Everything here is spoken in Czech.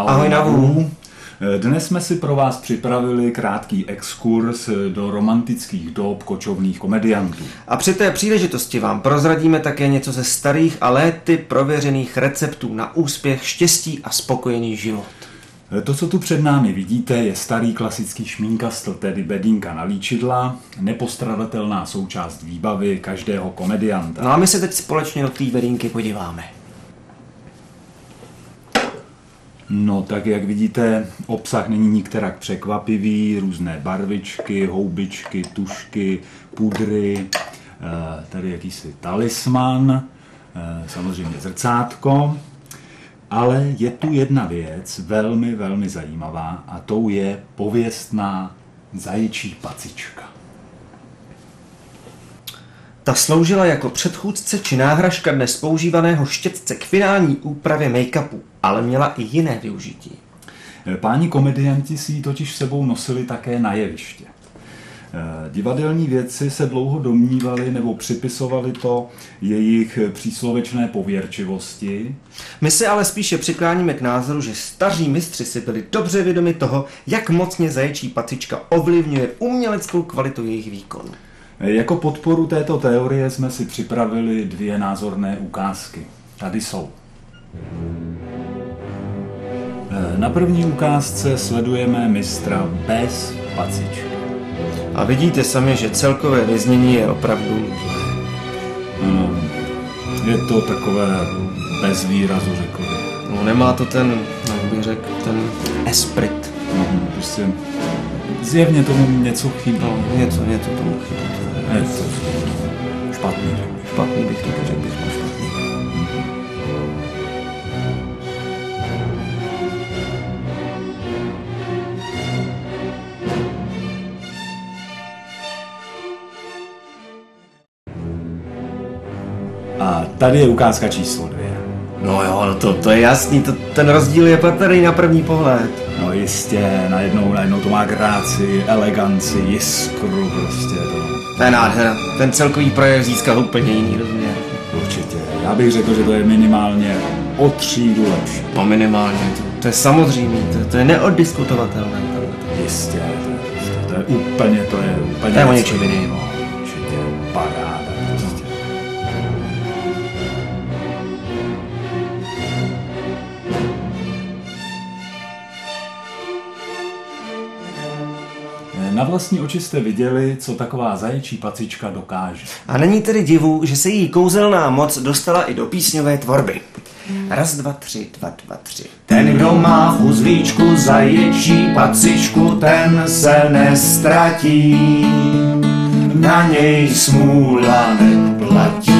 Ahoj Navu. Dnes jsme si pro vás připravili krátký exkurs do romantických dob kočovných komediantů. A při té příležitosti vám prozradíme také něco ze starých a léty prověřených receptů na úspěch, štěstí a spokojený život. To, co tu před námi vidíte, je starý klasický šmínkastl, tedy bedínka na líčidla, nepostradatelná součást výbavy každého komedianta. No a my se teď společně do té bedínky podíváme. No, tak jak vidíte, obsah není nikterak překvapivý, různé barvičky, houbičky, tušky, pudry, tady jakýsi talisman, samozřejmě zrcátko, ale je tu jedna věc velmi, velmi zajímavá a tou je pověstná zaječí pacička. Ta sloužila jako předchůdce či náhražka dnes používaného štětce k finální úpravě make-upu, ale měla i jiné využití. Páni komedianti si ji totiž sebou nosili také na jeviště. Divadelní vědci se dlouho domnívali nebo připisovali to jejich příslovečné pověrčivosti. My se ale spíše přikláníme k názoru, že staří mistři si byli dobře vědomi toho, jak mocně zaječí pacička ovlivňuje uměleckou kvalitu jejich výkonu. Jako podporu této teorie jsme si připravili dvě názorné ukázky. Tady jsou. Na první ukázce sledujeme mistra bez pacičky. A vidíte sami, že celkové věznění je opravdu zlé. No, je to takové bez výrazu, řekl bych. No, nemá to ten, jak bych řekl, ten esprit. Prostě zjevně tomu něco chybí. No, něco tomu chybí. Je to špatný, řekl bych. Špatný bych taky řekl, bych špatný. A tady je ukázka číslo 2. No jo, no to je jasný, ten rozdíl je patrný na první pohled. No jistě, najednou to má gráci, eleganci, jiskru, prostě to. To je nádhera, ten celkový projev získal úplně jiný rozměr. Určitě, já bych řekl, že to je minimálně o třídu lepší. No minimálně, to je samozřejmé, to je neoddiskutovatelné. Jistě, to je úplně To je o něčem jiným. Určitě, paráda, prostě. Na vlastní oči jste viděli, co taková zaječí pacička dokáže. A není tedy divu, že se jí kouzelná moc dostala i do písňové tvorby. Raz, dva, tři, dva, dva, tři. Ten, kdo má v uzlíčku zaječí pacičku, ten se nestratí, na něj smůla neplatí.